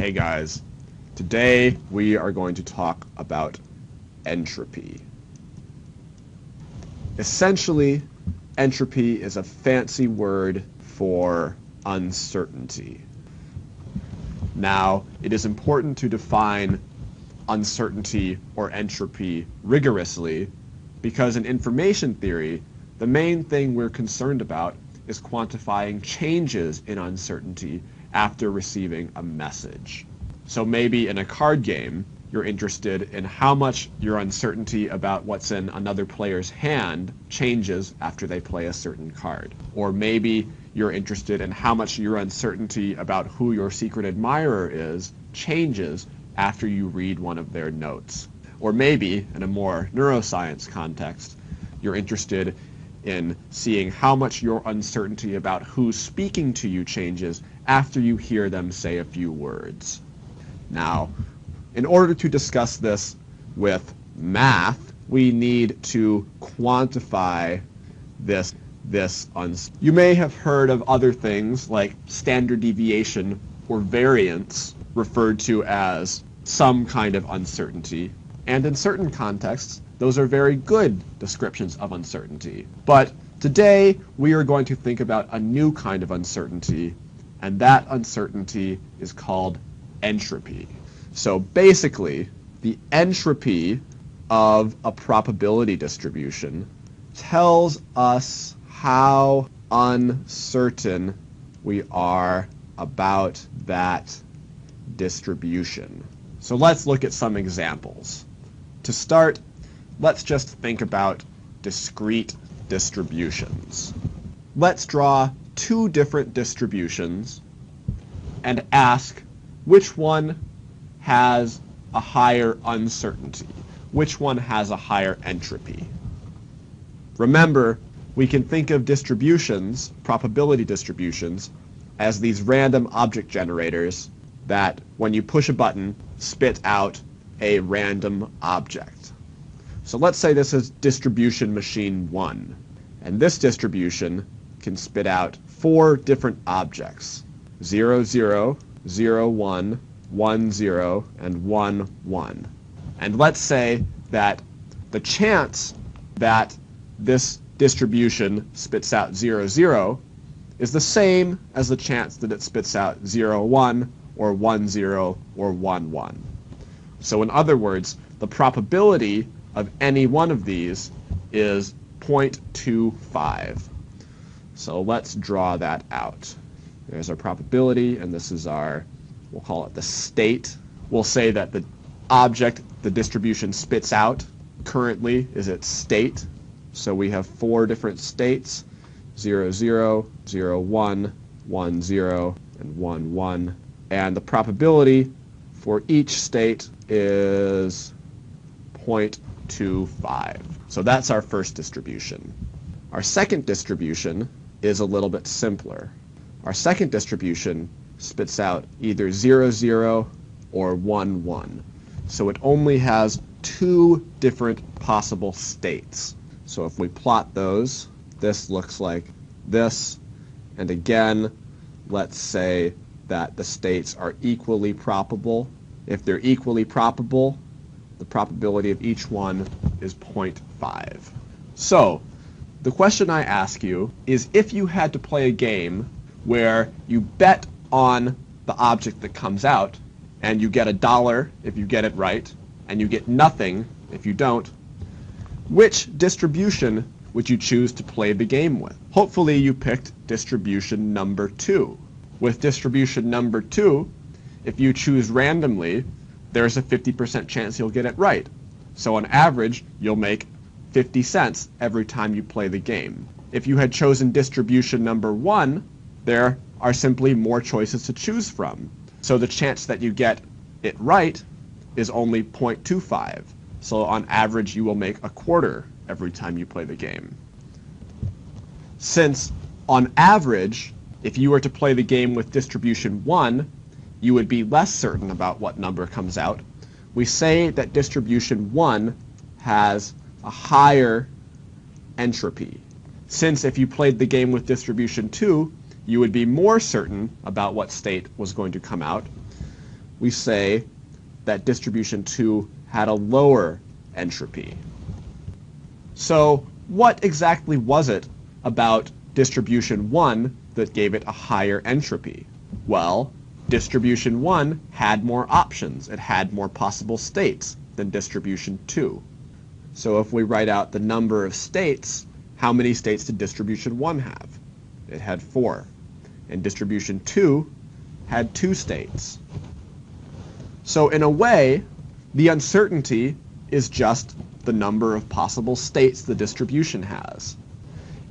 Hey guys, today we are going to talk about entropy. Essentially, entropy is a fancy word for uncertainty. Now, it is important to define uncertainty or entropy rigorously because in information theory, the main thing we're concerned about is quantifying changes in uncertainty after receiving a message. So maybe in a card game, you're interested in how much your uncertainty about what's in another player's hand changes after they play a certain card. Or maybe you're interested in how much your uncertainty about who your secret admirer is changes after you read one of their notes. Or maybe, in a more neuroscience context, you're interested in seeing how much your uncertainty about who's speaking to you changes after you hear them say a few words. Now, in order to discuss this with math, we need to quantify this uncertainty. You may have heard of other things like standard deviation or variance referred to as some kind of uncertainty. And in certain contexts, those are very good descriptions of uncertainty. But today, we are going to think about a new kind of uncertainty, and that uncertainty is called entropy. So basically, the entropy of a probability distribution tells us how uncertain we are about that distribution. So let's look at some examples. To start, let's just think about discrete distributions. Let's draw two different distributions and ask which one has a higher uncertainty, which one has a higher entropy. Remember, we can think of distributions, probability distributions, as these random object generators that, when you push a button, spit out a random object. So let's say this is distribution machine 1, and this distribution can spit out 4 different objects: 0, 0, 0, 1, 1, 0, and 1, 1. And let's say that the chance that this distribution spits out 0, 0 is the same as the chance that it spits out 0, 1, or 1, 0, or 1, 1. So in other words, the probability of any one of these is 0.25. So let's draw that out. There's our probability, and this is our, we'll call it the state. We'll say that the object the distribution spits out currently is its state. So we have 4 different states: 0, 0, 0, 1, 1, 0, and 1, 1. And the probability for each state is 0.25. So that's our first distribution. Our second distribution is a little bit simpler. Our second distribution spits out either 0, 0 or 1, 1. So it only has 2 different possible states. So if we plot those, this looks like this. And again, let's say that the states are equally probable. If they're equally probable, the probability of each one is 0.5. So the question I ask you is, if you had to play a game where you bet on the object that comes out, and you get $1 if you get it right, and you get nothing if you don't, which distribution would you choose to play the game with? Hopefully you picked distribution number 2. With distribution number 2, if you choose randomly, there's a 50% chance you'll get it right. So on average, you'll make 50 cents every time you play the game. If you had chosen distribution number 1, there are simply more choices to choose from. So the chance that you get it right is only 0.25. So on average, you will make a quarter every time you play the game. Since on average, if you were to play the game with distribution 1, you would be less certain about what number comes out. We say that distribution 1 has a higher entropy. Since if you played the game with distribution 2, you would be more certain about what state was going to come out. we say that distribution 2 had a lower entropy. So what exactly was it about distribution 1 that gave it a higher entropy? Well, distribution 1 had more options. It had more possible states than distribution 2. So if we write out the number of states, how many states did distribution 1 have? It had 4. And distribution 2 had 2 states. So in a way, the uncertainty is just the number of possible states the distribution has.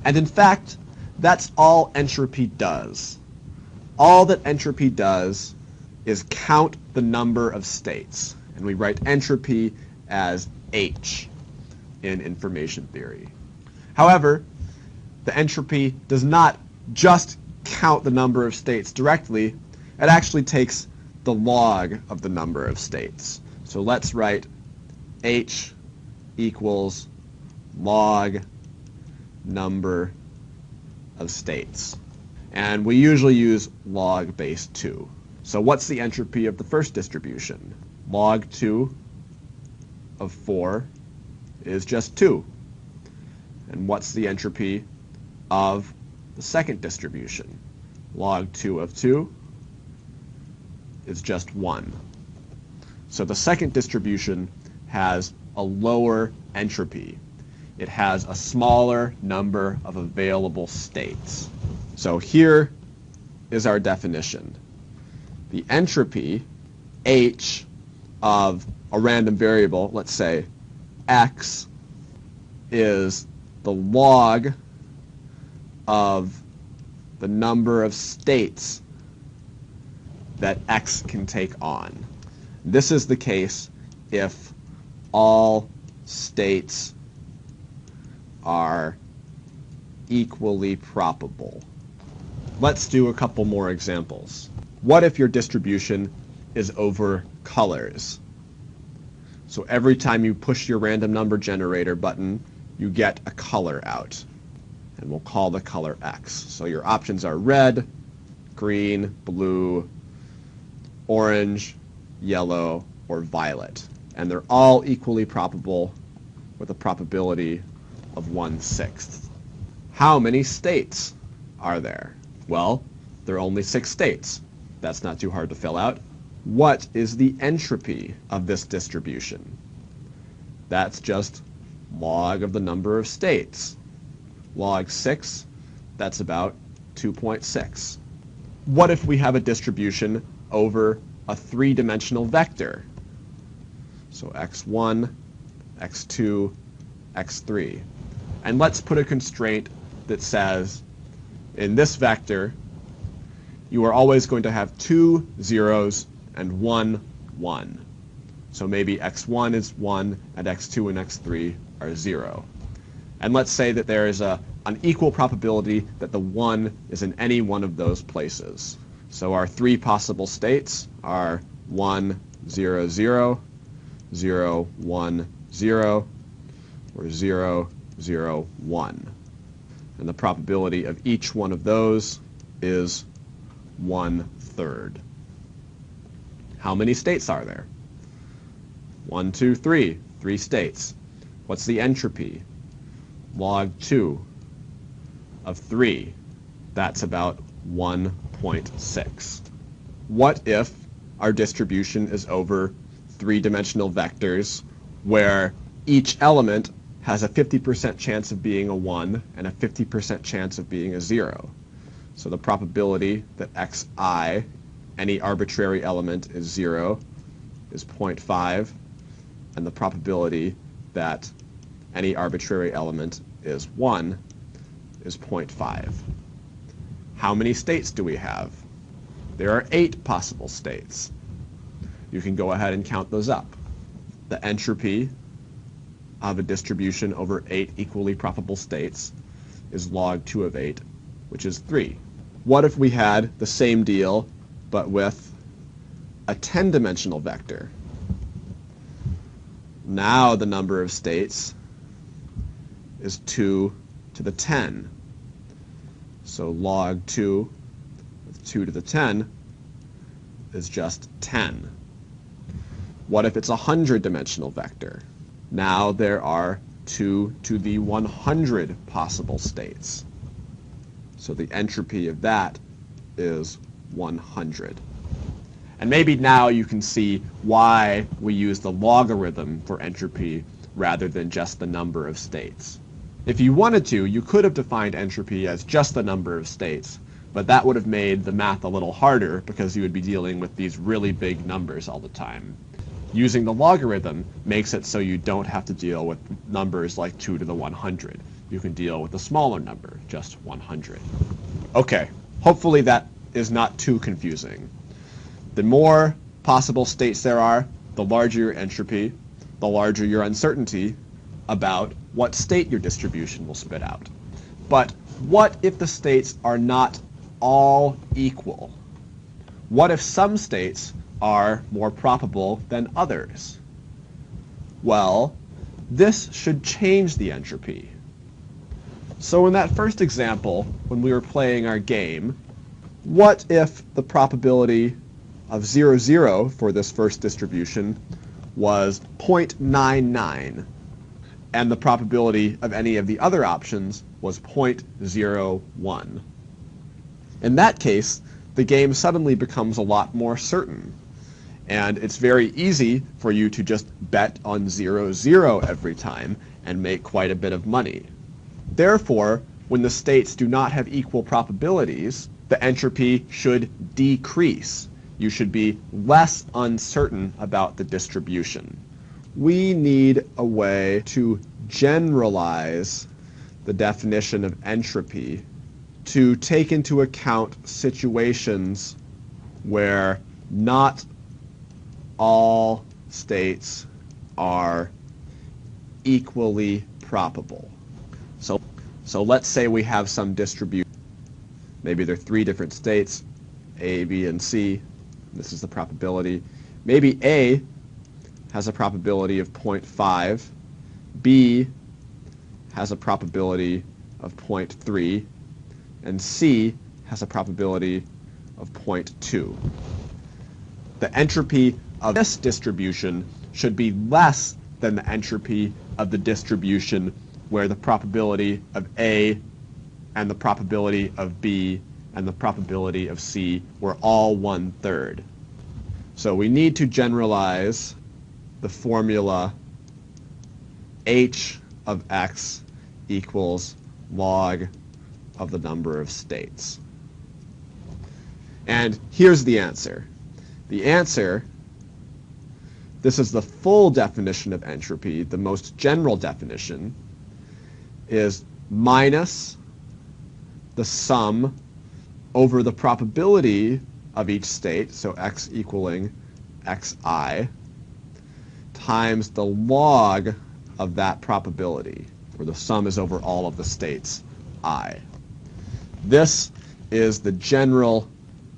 And in fact, that's all entropy does. All that entropy does is count the number of states. And we write entropy as H in information theory. However, the entropy does not just count the number of states directly. It actually takes the log of the number of states. So let's write H equals log number of states. And we usually use log base 2. So what's the entropy of the first distribution? Log 2 of 4 is just 2. And what's the entropy of the second distribution? Log 2 of 2 is just 1. So the second distribution has a lower entropy. It has a smaller number of available states. So here is our definition. The entropy, H, of a random variable, let's say x, is the log of the number of states that x can take on. This is the case if all states are equally probable. Let's do a couple more examples. What if your distribution is over colors? So every time you push your random number generator button, you get a color out. And we'll call the color X. So your options are red, green, blue, orange, yellow, or violet. And they're all equally probable with a probability of 1/6. How many states are there? Well, there are only 6 states. That's not too hard to fill out. What is the entropy of this distribution? That's just log of the number of states. Log 6, that's about 2.6. What if we have a distribution over a 3-dimensional vector? So x1, x2, x3. And let's put a constraint that says, in this vector, you are always going to have 2 zeros and 1 1. So maybe x1 is 1 and x2 and x3 are 0. And let's say that there is an equal probability that the 1 is in any one of those places. So our 3 possible states are 1, 0, 0, 0, 1, 0, or 0, 0, 1. And the probability of each one of those is 1/3. How many states are there? 1, 2, 3. 3 states. What's the entropy? Log 2 of 3. That's about 1.6. What if our distribution is over 3-dimensional vectors where each element has a 50% chance of being a 1 and a 50% chance of being a 0? So the probability that xi, any arbitrary element, is 0 is 0.5, and the probability that any arbitrary element is 1 is 0.5. How many states do we have? There are 8 possible states. You can go ahead and count those up. The entropy of a distribution over 8 equally probable states is log 2 of 8, which is 3. What if we had the same deal, but with a 10-dimensional vector? Now the number of states is 2 to the 10. So log 2 of 2 to the 10 is just 10? What if it's a 100-dimensional vector? Now there are 2 to the 100 possible states. So the entropy of that is 100. And maybe now you can see why we use the logarithm for entropy rather than just the number of states. If you wanted to, you could have defined entropy as just the number of states, but that would have made the math a little harder because you would be dealing with these really big numbers all the time. Using the logarithm makes it so you don't have to deal with numbers like 2 to the 100. You can deal with a smaller number, just 100. Okay, hopefully that is not too confusing. The more possible states there are, the larger your entropy, the larger your uncertainty about what state your distribution will spit out. But what if the states are not all equal? What if some states are more probable than others? Well, this should change the entropy. So in that first example, when we were playing our game, what if the probability of 0, 0 for this first distribution was 0.99, and the probability of any of the other options was 0.01? In that case, the game suddenly becomes a lot more certain, and it's very easy for you to just bet on 0, 0 every time and make quite a bit of money. Therefore, when the states do not have equal probabilities, the entropy should decrease. You should be less uncertain about the distribution. We need a way to generalize the definition of entropy to take into account situations where not all states are equally probable. So let's say we have some distribution. Maybe there are 3 different states, A, B, and C. This is the probability. Maybe A has a probability of 0.5, B has a probability of 0.3, and C has a probability of 0.2. The entropy of this distribution should be less than the entropy of the distribution where the probability of A and the probability of B and the probability of C were all 1/3. So we need to generalize the formula h of x equals log of the number of states. And here's the answer. The answer, this is the full definition of entropy, the most general definition, is minus the sum over the probability of each state, so x equaling xi, times the log of that probability, where the sum is over all of the states, I. This is the general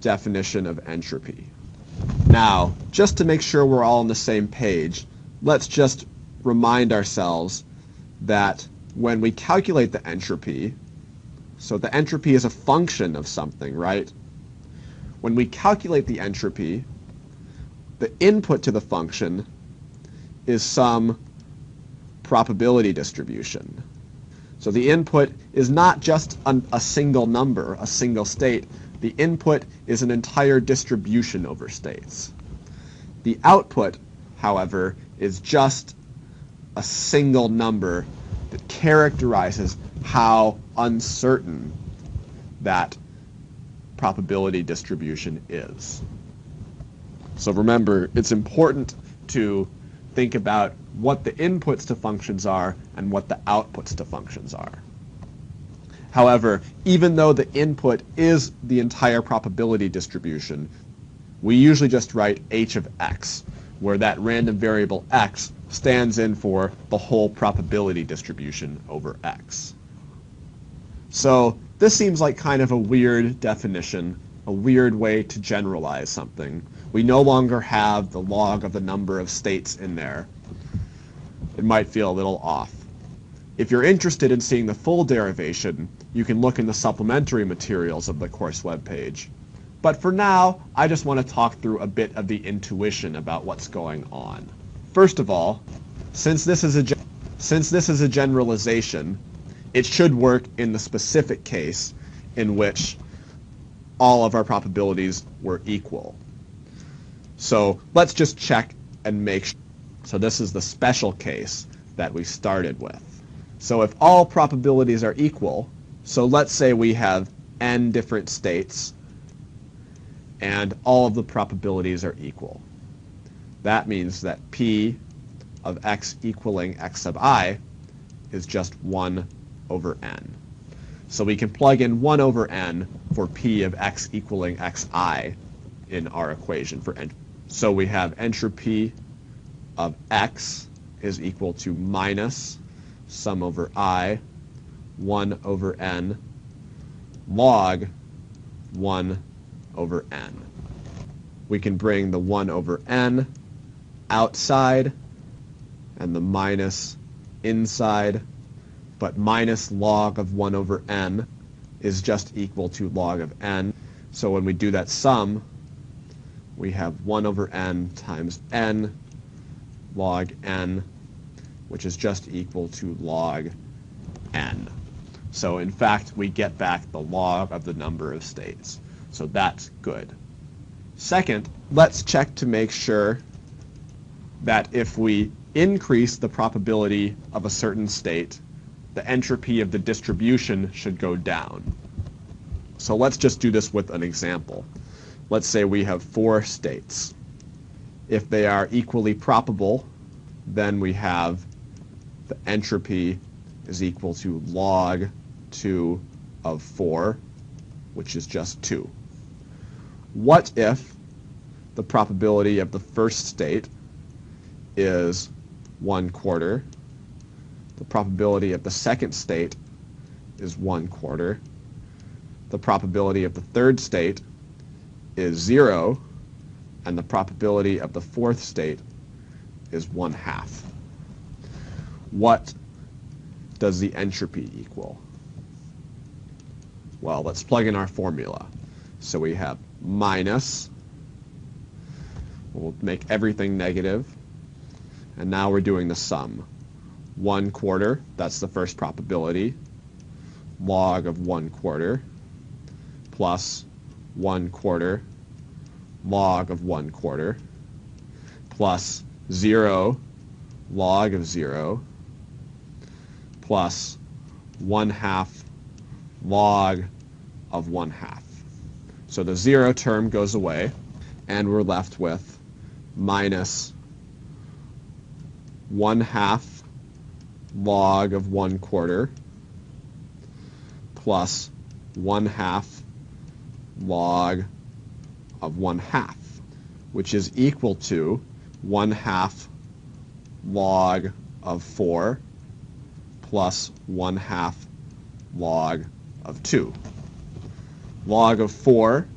definition of entropy. Now, just to make sure we're all on the same page, let's just remind ourselves that when we calculate the entropy, so the entropy is a function of something, right? When we calculate the entropy, the input to the function is some probability distribution. So the input is not just a single number, a single state. The input is an entire distribution over states. The output, however, is just a single number that characterizes how uncertain that probability distribution is. So remember, it's important to think about what the inputs to functions are and what the outputs to functions are. However, even though the input is the entire probability distribution, we usually just write h of x, where that random variable x stands in for the whole probability distribution over x. So this seems like kind of a weird definition, a weird way to generalize something. We no longer have the log of the number of states in there. It might feel a little off. If you're interested in seeing the full derivation, you can look in the supplementary materials of the course webpage. But for now, I just want to talk through a bit of the intuition about what's going on. First of all, since this is a generalization, it should work in the specific case in which all of our probabilities were equal. So let's just check and make sure. So this is the special case that we started with. So if all probabilities are equal, so let's say we have n different states and all of the probabilities are equal. That means that P of x equaling x sub I is just 1 over n. So we can plug in 1 over n for P of x equaling xi in our equation for entropy. So we have entropy of x is equal to minus sum over I 1 over n log 1 over n. We can bring the 1 over n outside and the minus inside, but minus log of 1 over n is just equal to log of n. So when we do that sum, we have 1 over n times n log n, which is just equal to log n. So in fact, we get back the log of the number of states. So that's good. Second, let's check to make sure that if we increase the probability of a certain state, the entropy of the distribution should go down. So let's just do this with an example. Let's say we have 4 states. If they are equally probable, then we have the entropy is equal to log 2 of 4, which is just 2. What if the probability of the first state is 1/4, the probability of the second state is 1/4, the probability of the third state is 0, and the probability of the fourth state is 1/2. What does the entropy equal? Well, let's plug in our formula. So we have minus, we'll make everything negative, and now we're doing the sum. 1/4, that's the first probability, log of 1/4, plus 1/4 log of 1/4, plus 0 log of 0, plus 1/2 log of 1/2. So the 0 term goes away, and we're left with minus 1/2 log of 1/4 plus 1/2 log of 1/2, which is equal to 1/2 log of 4 plus 1/2 log of 2. Log of 4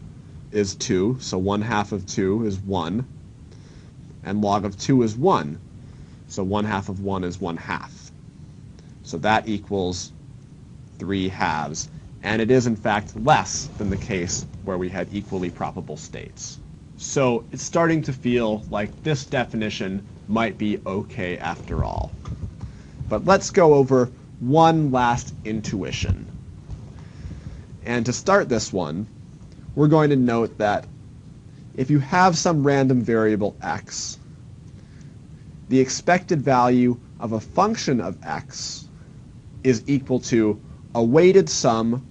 is 2, so 1/2 of 2 is 1, and log of 2 is 1, so 1/2 of 1 is 1/2. So that equals 3/2, and it is in fact less than the case where we had equally probable states. So it's starting to feel like this definition might be okay after all. But let's go over one last intuition. And to start this one, we're going to note that if you have some random variable x, the expected value of a function of x is equal to a weighted sum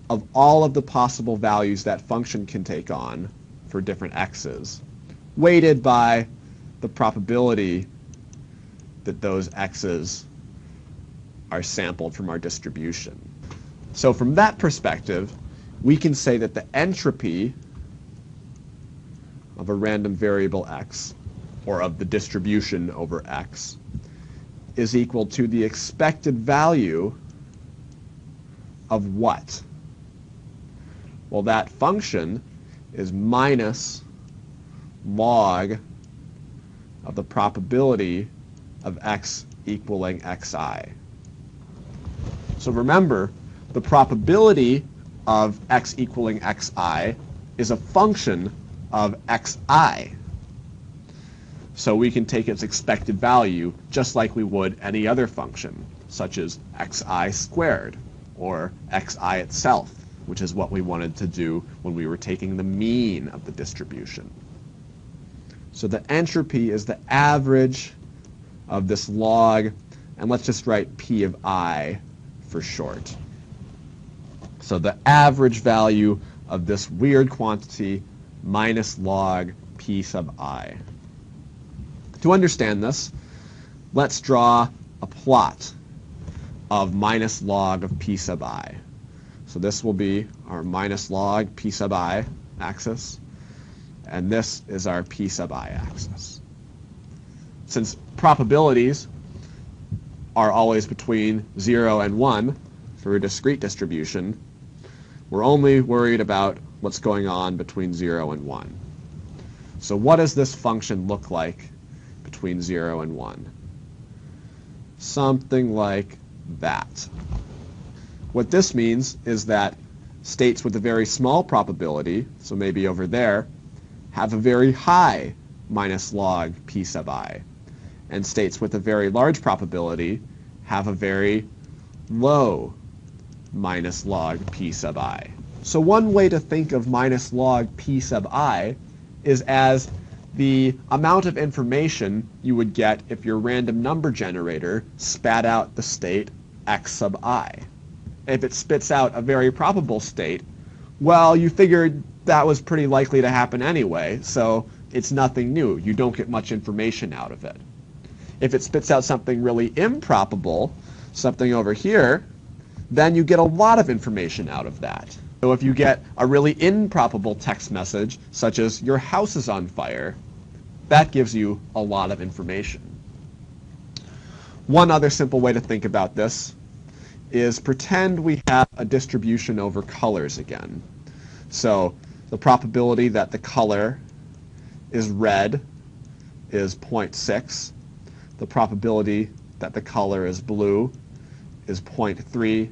of all of the possible values that function can take on for different x's, weighted by the probability that those x's are sampled from our distribution. So from that perspective, we can say that the entropy of a random variable x, or of the distribution over x, is equal to the expected value of what? Well, that function is minus log of the probability of x equaling xi. So remember, the probability of x equaling xi is a function of xi. So we can take its expected value just like we would any other function, such as xi squared or xi itself, which is what we wanted to do when we were taking the mean of the distribution. So the entropy is the average of this log, and let's just write p of I for short. So the average value of this weird quantity minus log p sub I. To understand this, let's draw a plot of minus log of p sub I. So this will be our minus log p sub I axis, and this is our p sub I axis. Since probabilities are always between 0 and 1 for a discrete distribution, we're only worried about what's going on between 0 and 1. So what does this function look like between 0 and 1? Something like that. What this means is that states with a very small probability, so maybe over there, have a very high minus log p sub I, and states with a very large probability have a very low minus log p sub I. So one way to think of minus log p sub I is as the amount of information you would get if your random number generator spat out the state x sub I. If it spits out a very probable state, well, you figured that was pretty likely to happen anyway, so it's nothing new. You don't get much information out of it. If it spits out something really improbable, something over here, then you get a lot of information out of that. So if you get a really improbable text message, such as your house is on fire, that gives you a lot of information. One other simple way to think about this is pretend we have a distribution over colors again. So the probability that the color is red is 0.6. The probability that the color is blue is 0.3.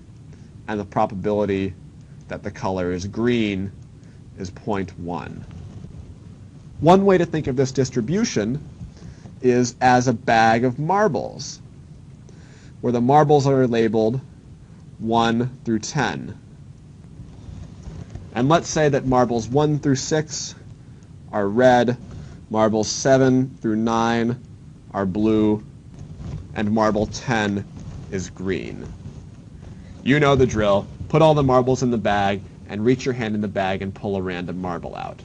And the probability that the color is green is 0.1. One way to think of this distribution is as a bag of marbles, where the marbles are labeled 1 through 10. And let's say that marbles 1 through 6 are red, marbles 7 through 9 are blue, and marble 10 is green. You know the drill. Put all the marbles in the bag and reach your hand in the bag and pull a random marble out.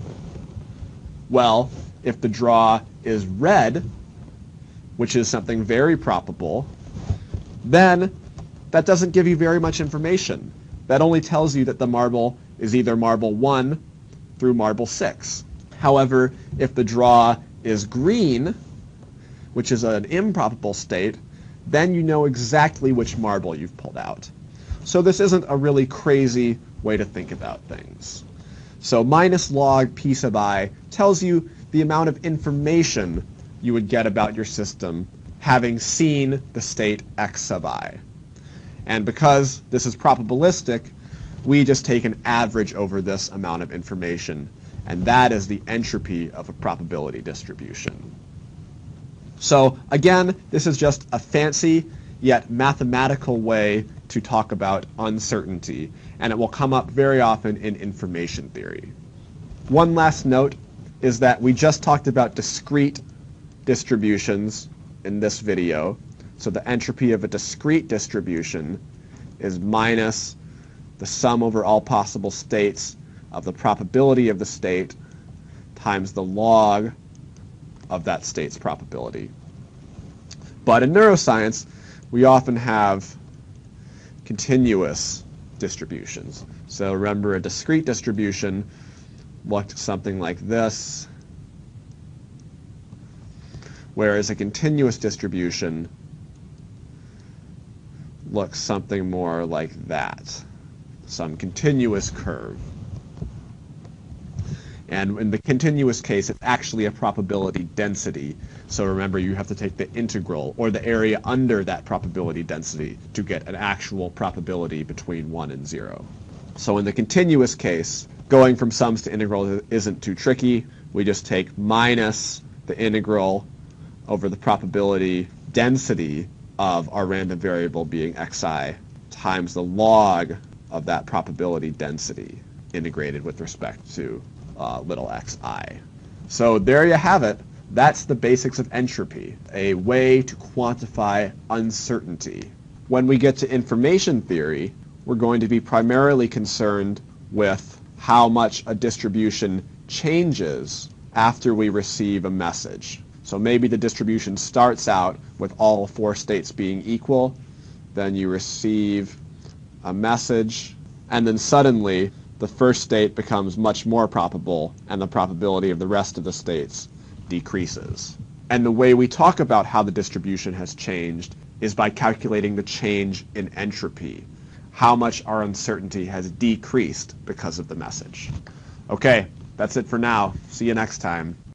Well, if the draw is red, which is something very probable, then that doesn't give you very much information. That only tells you that the marble is either marble 1 through marble 6. However, if the draw is green, which is an improbable state, then you know exactly which marble you've pulled out. So this isn't a really crazy way to think about things. So minus log p sub I tells you the amount of information you would get about your system having seen the state x sub I. And because this is probabilistic, we just take an average over this amount of information, and that is the entropy of a probability distribution. So again, this is just a fancy yet mathematical way to talk about uncertainty, and it will come up very often in information theory. One last note is that we just talked about discrete distributions in this video. So the entropy of a discrete distribution is minus the sum over all possible states of the probability of the state times the log of that state's probability. But in neuroscience, we often have continuous distributions. So remember, a discrete distribution looked something like this, whereas a continuous distribution looks something more like that, some continuous curve. And in the continuous case, it's actually a probability density. So remember, you have to take the integral, or the area under that probability density, to get an actual probability between 1 and 0. So in the continuous case, going from sums to integrals isn't too tricky. We just take minus the integral over the probability density of our random variable being xi times the log of that probability density integrated with respect to little xi. So there you have it. That's the basics of entropy, a way to quantify uncertainty. When we get to information theory, we're going to be primarily concerned with how much a distribution changes after we receive a message. So maybe the distribution starts out with all 4 states being equal, then you receive a message, and then suddenly the first state becomes much more probable, and the probability of the rest of the states decreases. And the way we talk about how the distribution has changed is by calculating the change in entropy, how much our uncertainty has decreased because of the message. Okay, that's it for now. See you next time.